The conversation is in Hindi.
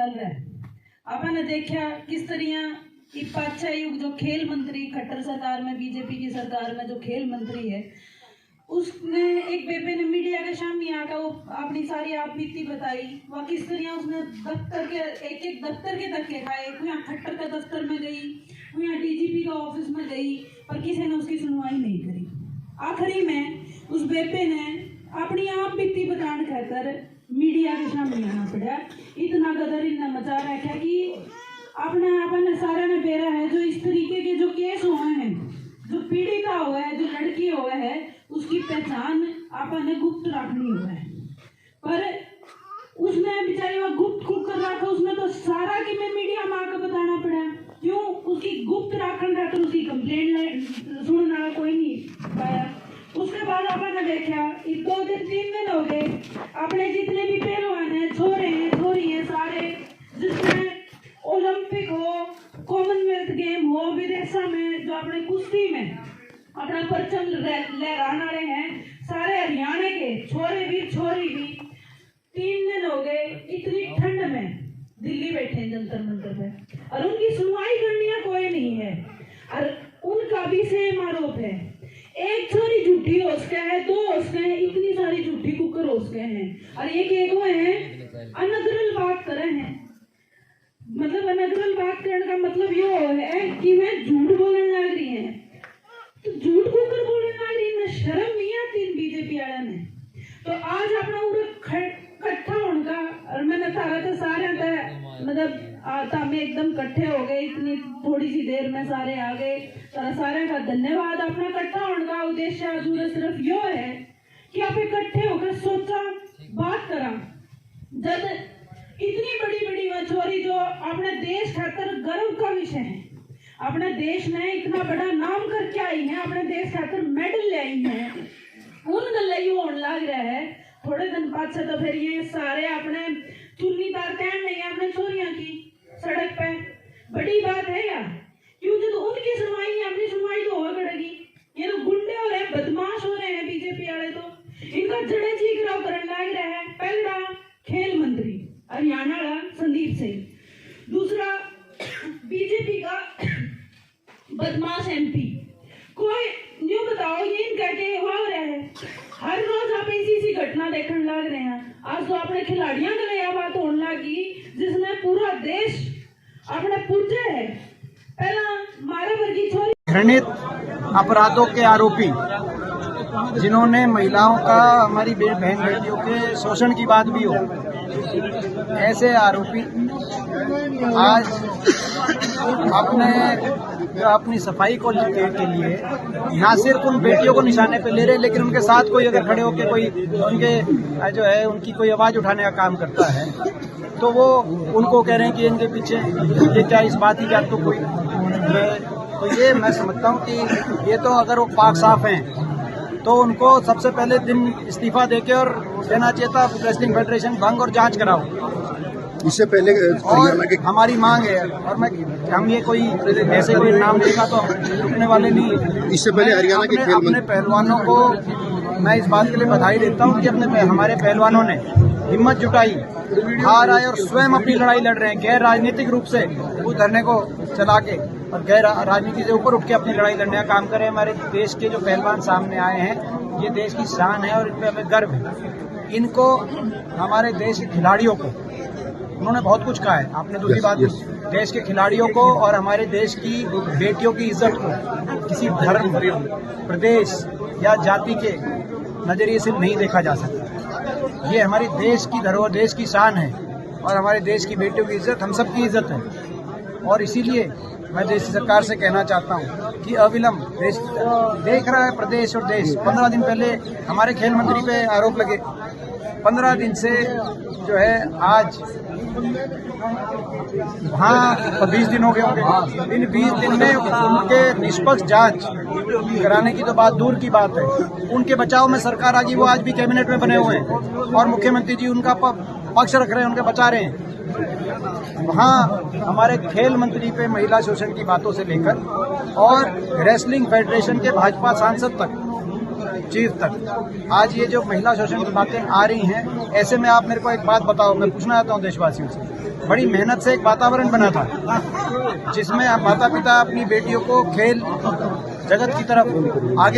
चल रहा है। आपने देखा किस तरह पाछा युग जो खेल मंत्री खट्टर सरकार में, बीजेपी की सरकार में जो खेल मंत्री है, उसने एक बेबे ने मीडिया के सामने आकर वो अपनी सारी आप बीती बताई। वह किस तरह उसने दफ्तर के एक दफ्तर के धक्के खाए। कोई यहाँ खट्टर के दफ्तर में गई, कोई यहाँ डीजीपी का ऑफिस में गई, पर किसी ने उसकी सुनवाई नहीं करी। आखिरी में उस बेबे ने अपनी आप बीती बताने कहकर मीडिया के सामने आना पड़ा। इतना गदर इतना मचा रखा कि अपने सारे ने बेरा है। जो इस तरीके के जो केस हुए हैं, जो पीड़िता हुआ है, जो लड़की हुआ है, उसकी पहचान आपने गुप्त रखनी हुआ है। पर उसने बेचारी वो गुप्त कर रखा। उसने तो सारा कि मैं मीडिया में आकर बताना पड़ा। क्यों? उसकी गुप्त रखन था तो उसकी कंप्लेंट सुनने वाला कोई नहीं पाया। उसके बाद आपने देखा 2 दिन 3 दिन हो गए, अपने जितने भी पहलवान हैं, छोरे हैं, छोरी हैं, सारे जिसमें ओलंपिक हो, कॉमनवेल्थ गेम हो, विदेशा में जो अपने कुश्ती में अपना परचम लहराने वाले हैं, सारे हरियाणा के छोरे भी छोरी भी 3 दिन हो गए इतनी ठंड में दिल्ली बैठे हैं जंतर मंतर पे, और उनकी सुनवाई करनी है कोई नहीं है। और उनका भी सेम आरोप है। एक छोरी झूठी हो उसके है, 2 उसके हैं, इतनी सारी झूठी कुकर हो उसके हैं, और एक वो है अनगरल बात करे हैं। मतलब अनगरल बात करने का मतलब ये है कि वह झूठ बोलने लग रही है। तो झूठ कुकर बोलने लग रही है, शर्म नहीं आती इन बीजेपी वाला ने। तो आज अपना इकट्ठा होने का, और मैंने तारा तो सारे मतलब तामे एकदम इकट्ठे हो गए, इतनी थोड़ी सी देर में सारे आ गए। सारे का धन्यवाद। अपना इकट्ठा होने का उद्देश्य अधूरा सिर्फ यो है कि आप इकट्ठे होकर सोचा बात करा। जब इतनी बड़ी बड़ी मछुआरी जो अपने देश खातर गर्व का विषय है, अपने देश ने इतना बड़ा नाम करके आई है, अपने देश खातर मेडल ले आई है, उन गल्ले होने लग रहा है। थोड़े दिन बाद से तो फिर ये सारे अपने चुन्नी तार कहन नहीं है अपने छोरियां की सड़क पे। बड़ी बात है यार, क्यों? जो उनकी सुनवाई है, अपनी सुनवाई तो हो करेगी। ये तो गुंडे हो रहे हैं, बदमाश हो रहे हैं बीजेपी वाले, तो इनका जड़े चीकराव करने लग रहा है। पहला खेल मंत्री हरियाणा का संदीप सिंह, दूसरा बीजेपी का बदमाश एमपी। कोई न्यू बताओ ये इनका के हुआ रहा है। हर रोज आप ऐसी घटना देखने लग रहे हैं। आज तो अपने खिलाड़ियों के लिए बात होने लगी जिसने पूरा देश अपने पूजे है। पहला मारा वर्गी छोरी घृणित अपराधों के आरोपी जिन्होंने महिलाओं का, हमारी बहन बेटियों के शोषण की बात भी हो, ऐसे आरोपी आज अपनी सफाई को के लिए ना सिर्फ उन बेटियों को निशाने पे ले रहे, लेकिन उनके साथ कोई अगर खड़े होकर कोई उनके जो है उनकी कोई आवाज उठाने का काम करता है तो वो उनको कह रहे हैं कि इनके पीछे ये क्या इस बात की क्या तो कोई। तो ये मैं समझता हूँ कि ये तो अगर वो पाक साफ हैं तो उनको सबसे पहले दिन इस्तीफा देके और देना चाहिए था रेसलिंग फेडरेशन भंग और जांच कराओ। इससे पहले और हमारी मांग है, और हम ये कोई ऐसे कोई नाम देगा तो रुकने वाले नहीं। इससे पहले हरियाणा के अपने पहलवानों को मैं इस बात के लिए बधाई देता हूँ कि हमारे पहलवानों ने हिम्मत जुटाई, हार आए और स्वयं अपनी लड़ाई लड़ रहे हैं, गैर राजनीतिक रूप से उस धरने को चला के और गैर राजनीति से ऊपर उठ के अपनी लड़ाई लड़ने का काम करें। हमारे देश के जो पहलवान सामने आए हैं, ये देश की शान है और इन पर हमें गर्व है। इनको, हमारे देश के खिलाड़ियों को, उन्होंने बहुत कुछ कहा है, आपने दूसरी बात, देश के खिलाड़ियों को और हमारे देश की बेटियों की इज्जत को किसी धर्म, प्रदेश या जाति के नजरिए से नहीं देखा जा सकता। ये हमारी देश की धरोहर, देश की शान है, और हमारे देश की बेटियों की इज्जत हम सबकी इज्जत है। और इसीलिए मैं देश सरकार से कहना चाहता हूँ कि अविलंब देश देख रहा है, प्रदेश और देश। 15 दिन पहले हमारे खेल मंत्री पे आरोप लगे, 15 दिन से जो है आज वहाँ 20 दिन हो गए होंगे। इन 20 दिन में उनके निष्पक्ष जांच कराने की तो बात दूर की बात है, उनके बचाव में सरकार आ गई, वो आज भी कैबिनेट में बने हुए हैं और मुख्यमंत्री जी उनका पक्ष रख रहे हैं, उनके बचा रहे हैं। वहाँ हमारे खेल मंत्री पे महिला शोषण की बातों से लेकर और रेसलिंग फेडरेशन के भाजपा सांसद तक चीज तक। आज ये जो महिला शोषण की बातें आ रही हैं, ऐसे में आप मेरे को एक बात बताओ, मैं पूछना चाहता हूँ देशवासियों से, बड़ी मेहनत से एक वातावरण बना था जिसमें माता पिता अपनी बेटियों को खेल जगत की तरफ आगे